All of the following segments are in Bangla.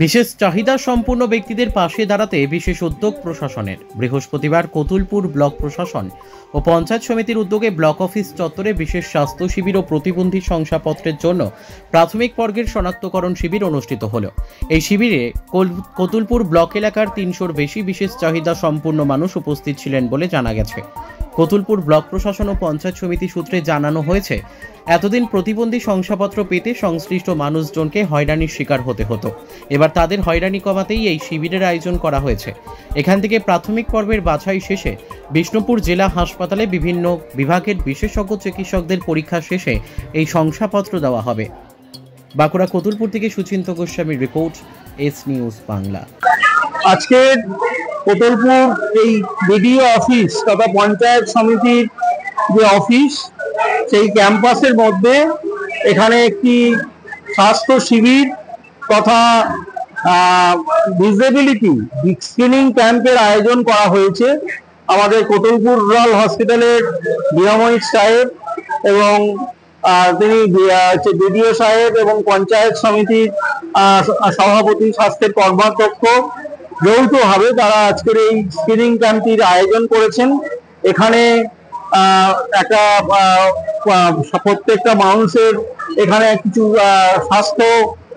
বিশেষ চাহিদা সম্পন্ন ব্যক্তিদের পাশে দাঁড়াতে বিশেষ উদ্যোগ প্রশাসনের। বৃহস্পতিবার কতুলপুর ব্লক প্রশাসন ও পঞ্চায়েত সমিতির উদ্যোগে ব্লক অফিস চত্বরে বিশেষ স্বাস্থ্য শিবির ও প্রতিবন্ধী শংসাপত্রের জন্য প্রাথমিক বর্গের শনাক্তকরণ শিবির অনুষ্ঠিত হলো। এই শিবিরে কতুলপুর ব্লক এলাকার ৩০০-র বেশি বিশেষ চাহিদা সম্পন্ন মানুষ উপস্থিত ছিলেন বলে জানা গেছে। কতুলপুর ব্লক প্রশাসন ও পঞ্চায়েত সমিতি সূত্রে জানানো হয়েছে, এতদিন প্রতিবন্ধী শংসাপত্র পেতে সংশ্লিষ্ট মানুষজনকে হয়রানির শিকার হতে হতো। এবার তাদের হয়রানি কমাতেই এই শিবিরের আয়োজন করা হয়েছে। এখান থেকে প্রাথমিক পর্বের বাছাই শেষে বিষ্ণুপুর জেলা হাসপাতালে বিভিন্ন বিভাগের বিশেষজ্ঞ চিকিৎসকদের পরীক্ষা শেষে এই শংসাপত্র দেওয়া হবে। বাঁকুড়া কতুলপুর থেকে সুচিন্ত গোস্বামীর রিপোর্ট, এস নিউজ বাংলা। আজকে কতুলপুর এই বিডিও অফিস তথা পঞ্চায়েত সমিতির যে অফিস, সেই ক্যাম্পাসের মধ্যে এখানে একটি স্বাস্থ্য শিবির তথা ডিসেবিলিটি স্ক্রিনিং ক্যাম্পের আয়োজন করা হয়েছে। আমাদের কতুলপুর রুরাল হসপিটালের নিয়ামক সাহেব এবং তিনি বিডিও সাহেব এবং পঞ্চায়েত সমিতির সভাপতি স্বাস্থ্যের কর্মাধ্যক্ষ যৌথভাবে তারা আজকের এই স্ক্রিনিং ক্যাম্পটির আয়োজন করেছেন। এখানে একটা প্রত্যেকটা মানুষের এখানে কিছু স্বাস্থ্য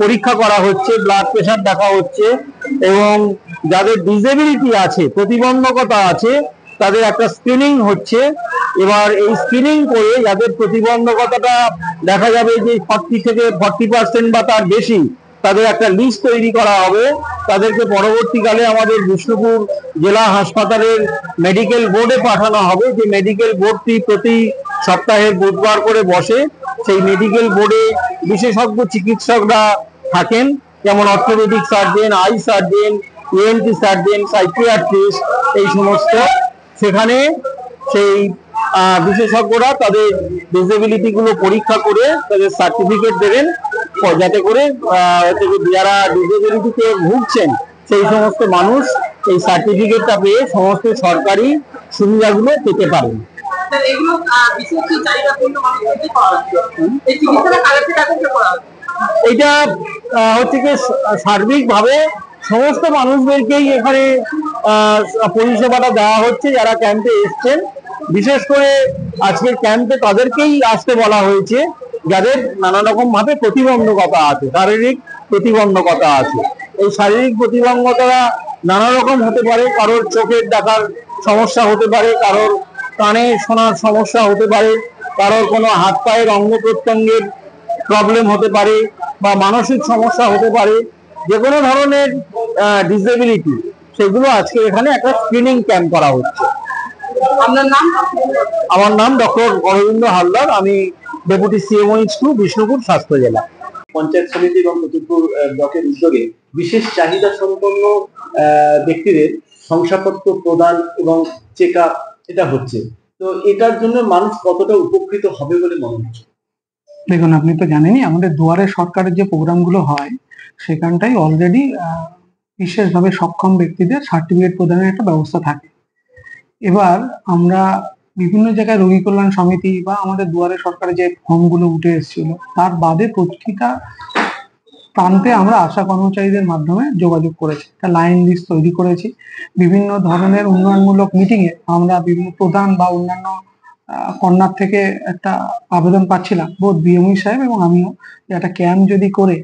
পরীক্ষা করা হচ্ছে, ব্লাড প্রেশার দেখা হচ্ছে এবং যাদের ডিসেবিলিটি আছে, প্রতিবন্ধকতা আছে, তাদের একটা স্ক্রিনিং হচ্ছে। এবার এই স্ক্রিনিং করে যাদের প্রতিবন্ধকতাটা দেখা যাবে যে 40 থেকে 40% বা তার বেশি, তাদের একটা লিস্ট তৈরি করা হবে। তাদেরকে পরবর্তীকালে আমাদের বিষ্ণুপুর জেলা হাসপাতালের মেডিকেল বোর্ডে পাঠানো হবে, যে মেডিকেল বোর্ডটি প্রতি সপ্তাহে বুধবার করে বসে। সেই মেডিকেল বোর্ডে বিশেষজ্ঞ চিকিৎসকরা থাকেন, যেমন orthopaedic surgeon, I surgeon, ENT surgeon, psychiatrist, এই সমস্ত। সেখানে সেই বিশেষজ্ঞরা তাদের ডিসেবিলিটি গুলো পরীক্ষা করে তাদের সার্টিফিকেট দেবেন, যাতে করে যারা ডিসেবিলিটিতে ভুগছেন সেই সমস্ত মানুষ এই সার্টিফিকেটটা পেয়ে সমস্ত সরকারি সুবিধাগুলো পেতে পারেন। এটা হচ্ছে কি সার্বিকভাবে সমস্ত মানুষদেরকেই এখানে পরিষেবাটা দেওয়া হচ্ছে যারা ক্যাম্পে এসছেন। বিশেষ করে আজকের ক্যাম্পে তাদেরকেই আসতে বলা হয়েছে যাদের নানা রকম ভাবে প্রতিবন্ধকতা আছে, শারীরিক প্রতিবন্ধকতা আছে। এই শারীরিক প্রতিবন্ধকতা নানা রকম হতে পারে, কারোর চোখের দেখার সমস্যা হতে পারে, কারোর কানে শোনার সমস্যা হতে পারে, কারোর কোনো হাত পায়ের অঙ্গ প্রত্যঙ্গের প্রবলেম হতে পারে বা মানসিক সমস্যা হতে পারে। যে কোনো ধরনের ডিসেবিলিটি, সেগুলো আজকে এখানে একটা স্ক্রিনিং ক্যাম্প করা হচ্ছে। আমার নাম ডক্টর অরবিন্দ হালদার, আমি ডেপুটি CMO বিষ্ণুপুর স্বাস্থ্য জেলা। পঞ্চায়েত সমিতি এবং কতুলপুর ব্লকের উদ্যোগে বিশেষ চাহিদা সম্পন্ন ব্যক্তিদের শংসাপত্র প্রদান এবং চেক আপ এটা হচ্ছে, তো এটার জন্য মানুষ কতটা উপকৃত হবে বলে মনে হচ্ছে? দেখুন, আপনি তো জানেনই আমাদের দুয়ারে সরকারের যে প্রোগ্রামগুলো হয় সেখানটাই অলরেডি বিশেষভাবে সক্ষম ব্যক্তিদের সার্টিফিকেট প্রদানের একটা ব্যবস্থা থাকে। এবার আমরা বিভিন্ন জায়গায় রোগী কল্যাণ সমিতি বা আমাদের দুয়ারে সরকারের যে ফর্মগুলো উঠে এসেছিল, তার বাদে প্রতিটা প্রান্তে আমরা আশা কর্মচারীদের মাধ্যমে যোগাযোগ করেছি, একটা লাইন লিস্ট তৈরি করেছি। বিভিন্ন ধরনের উন্নয়নমূলক মিটিংয়ে আমরা বিভিন্ন প্রধান বা অন্যান্য কর্নার থেকে একটা আবেদন পাচ্ছিলাম, বোধ BMO সাহেব এবং আমিও, যে একটা ক্যাম্প যদি করে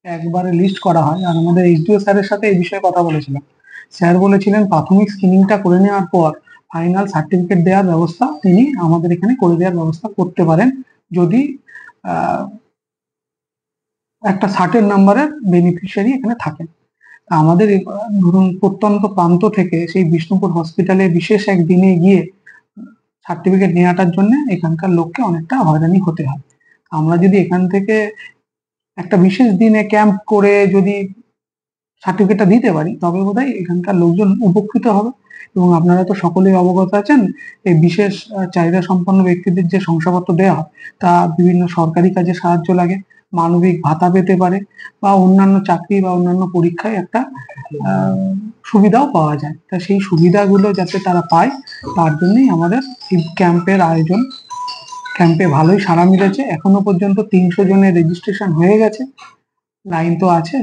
একবারে লিস্ট করা হয়। আর আমাদের SDO স্যারের সাথে এই বিষয়ে কথা বলেছিলাম। স্যার বলেছিলেন প্রাথমিক স্ক্রিনিংটা করে নেওয়ার পর ফাইনাল সার্টিফিকেট দেওয়ার ব্যবস্থা তিনি আমাদের এখানে করে দেওয়ার ব্যবস্থা করতে পারেন, যদি একটা সার্টেন নাম্বারের বেনিফিশিয়ারি এখানে থাকেন। আমাদের ধরুন প্রত্যন্ত প্রান্ত থেকে সেই বিষ্ণুপুর হসপিটালে বিশেষ একদিনে গিয়ে সার্টিফিকেট নেওয়াটার জন্য এখানকার লোককে অনেকটা হয়রানি হতে হয়। আমরা যদি এখান থেকে একটা বিশেষ দিনে ক্যাম্প করে যদি সার্টিফিকেটটা দিতে পারি, তবে বোধহয় এখানকার লোকজন উপকৃত হবে। এবং আপনারা তো সকলেই অবগত আছেন, এই বিশেষ চাহিদা সম্পন্ন ব্যক্তিদের যে শংসাপত্র দেওয়া হয় তা বিভিন্ন সরকারি কাজে সাহায্য লাগে, মানবিক ভাতা পেতে পারে বা অন্যান্য চাকরি বা অন্যান্য পরীক্ষায় একটা সুবিধাও পাওয়া যায়। তা সেই সুবিধাগুলো যাতে তারা পায়, তার জন্যই আমাদের এই ক্যাম্পের আয়োজন। ক্যাম্পে ভালোই সাড়া মিলেছে, এখনো পর্যন্ত 300 জনের রেজিস্ট্রেশন হয়ে গেছে, লাইন তো আছে।